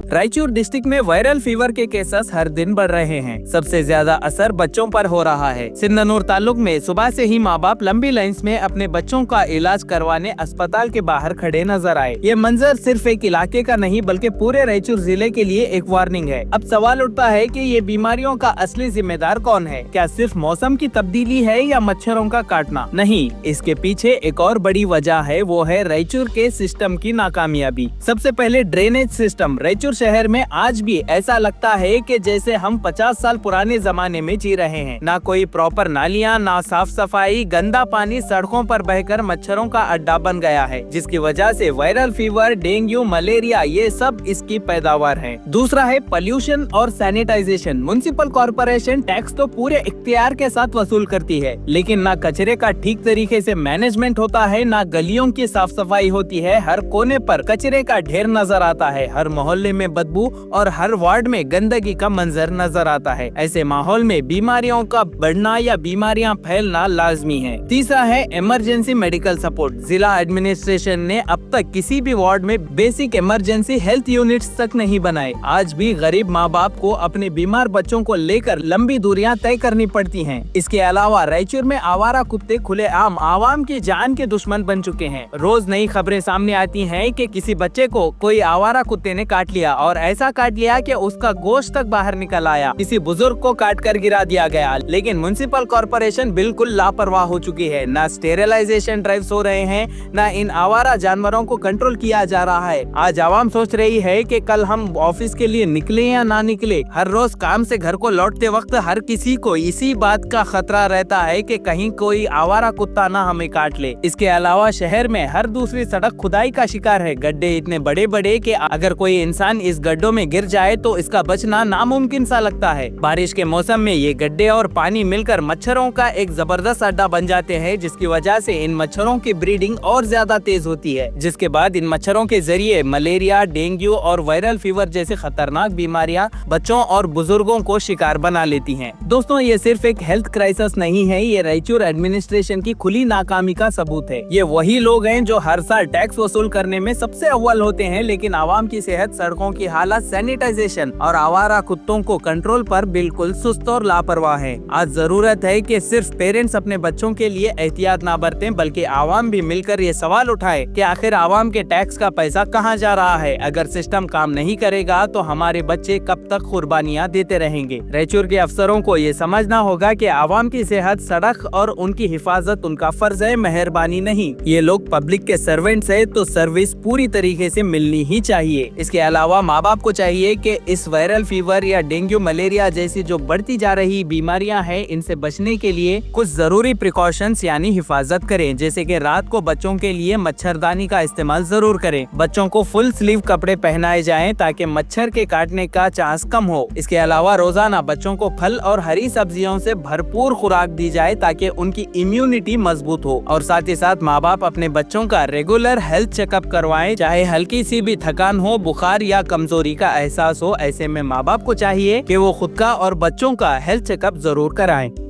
Raichur district में viral fever के cases हर दिन बढ़ रहे हैं। सबसे ज्यादा असर बच्चों पर हो रहा है। सिंधनूर तालुक में सुबह से ही माँ बाप लंबी लाइंस में अपने बच्चों का इलाज करवाने अस्पताल के बाहर खड़े नजर आए। ये मंजर सिर्फ एक इलाके का नहीं बल्कि पूरे रायचूर जिले के लिए एक वार्निंग है। अब सवाल उठता है कि ये बीमारियों का असली जिम्मेदार कौन है? क्या सिर्फ मौसम की तब्दीली है या मच्छरों का काटना? नहीं, इसके पीछे एक और बड़ी वजह है, वो है रायचूर के सिस्टम की नाकामयाबी। सबसे पहले ड्रेनेज सिस्टम। रायचूर शहर में आज भी ऐसा लगता है कि जैसे हम 50 साल पुराने जमाने में जी रहे हैं। ना कोई प्रॉपर नालियां, ना साफ सफाई, गंदा पानी सड़कों पर बहकर मच्छरों का अड्डा बन गया है, जिसकी वजह से वायरल फीवर, डेंगू, मलेरिया ये सब इसकी पैदावार है। दूसरा है पोल्यूशन और सैनिटाइजेशन। म्युनिसिपल कॉर्पोरेशन टैक्स तो पूरे इख्तियार के साथ वसूल करती है, लेकिन ना कचरे का ठीक तरीके से मैनेजमेंट होता है, ना गलियों की साफ सफाई होती है। हर कोने पर कचरे का ढेर नजर आता है, हर मोहल्ले में बदबू और हर वार्ड में गंदगी का मंजर नजर आता है। ऐसे माहौल में बीमारियों का बढ़ना या बीमारियां फैलना लाजमी है। तीसरा है इमरजेंसी मेडिकल सपोर्ट। जिला एडमिनिस्ट्रेशन ने अब तक किसी भी वार्ड में बेसिक इमरजेंसी हेल्थ यूनिट्स तक नहीं बनाए। आज भी गरीब माँ बाप को अपने बीमार बच्चों को लेकर लंबी दूरियां तय करनी पड़ती हैं। इसके अलावा रायचूर में आवारा कुत्ते खुलेआम आवाम की जान के दुश्मन बन चुके हैं। रोज नई खबरें सामने आती हैं कि किसी बच्चे को कोई आवारा कुत्ते ने काट लिया और ऐसा काट लिया कि उसका गोश्त तक बाहर निकल आया। किसी बुजुर्ग को काट कर गिरा दिया गया। लेकिन म्युनिसिपल कॉर्पोरेशन बिल्कुल लापरवाह हो चुकी है। न स्टेरिलाइजेशन ड्राइव्स हो रहे हैं, न इन आवारा जानवरों को कंट्रोल किया जा रहा है। आज आवाम सोच रही है कि कल हम ऑफिस के लिए निकले या ना निकले। हर रोज काम से घर को लौटते वक्त हर किसी को इसी बात का खतरा रहता है कि कहीं कोई आवारा कुत्ता ना हमें काट ले। इसके अलावा शहर में हर दूसरी सड़क खुदाई का शिकार है। गड्ढे इतने बड़े बड़े कि अगर कोई इंसान इस गड्ढों में गिर जाए तो इसका बचना नामुमकिन सा लगता है। बारिश के मौसम में ये गड्ढे और पानी मिलकर मच्छरों का एक जबरदस्त अड्डा बन जाते हैं, जिसकी वजह से इन मच्छरों की ब्रीडिंग और ज्यादा तेज होती है, जिसके बाद इन मच्छरों के जरिए मलेरिया, डेंगू और वायरल फीवर जैसे खतरनाक बीमारियां बच्चों और बुजुर्गों को शिकार बना लेती हैं। दोस्तों, ये सिर्फ एक हेल्थ क्राइसिस नहीं है, ये रायचूर एडमिनिस्ट्रेशन की खुली नाकामी का सबूत है। ये वही लोग हैं जो हर साल टैक्स वसूल करने में सबसे अव्वल होते हैं, लेकिन आवाम की सेहत, सड़कों की हालत, सैनिटाइजेशन और आवारा कुत्तों को कंट्रोल पर बिल्कुल सुस्त और लापरवाह है। आज जरूरत है कि सिर्फ पेरेंट्स अपने बच्चों के लिए एहतियात ना बरतें, बल्कि आवाम भी मिलकर ये सवाल उठाए कि आखिर आवाम के टैक्स का पैसा कहाँ जा रहा है। अगर सिस्टम काम नहीं करेगा तो हमारे बच्चे कब तक कुर्बानियाँ देते रहेंगे। रायचूर के अफसरों को ये समझना होगा कि आवाम की सेहत, सड़क और उनकी हिफाजत उनका फर्ज है, मेहरबानी नहीं। ये लोग पब्लिक के सर्वेंट्स है, तो सर्विस पूरी तरीके से मिलनी ही चाहिए। इसके अलावा माँ बाप को चाहिए कि इस वायरल फीवर या डेंगू, मलेरिया जैसी जो बढ़ती जा रही बीमारियां हैं, इनसे बचने के लिए कुछ जरूरी प्रिकॉशंस यानी हिफाजत करें। जैसे कि रात को बच्चों के लिए मच्छरदानी का इस्तेमाल जरूर करें। बच्चों को फुल स्लीव कपड़े पहनाए जाएं ताकि मच्छर के काटने का चांस कम हो। इसके अलावा रोजाना बच्चों को फल और हरी सब्जियों से भरपूर खुराक दी जाए ताकि उनकी इम्यूनिटी मजबूत हो। और साथ ही साथ माँ बाप अपने बच्चों का रेगुलर हेल्थ चेकअप करवाएं, चाहे हल्की सी भी थकान हो, बुखार या कमजोरी का एहसास हो। ऐसे में माँ बाप को चाहिए कि वो खुद का और बच्चों का हेल्थ चेकअप जरूर कराएं।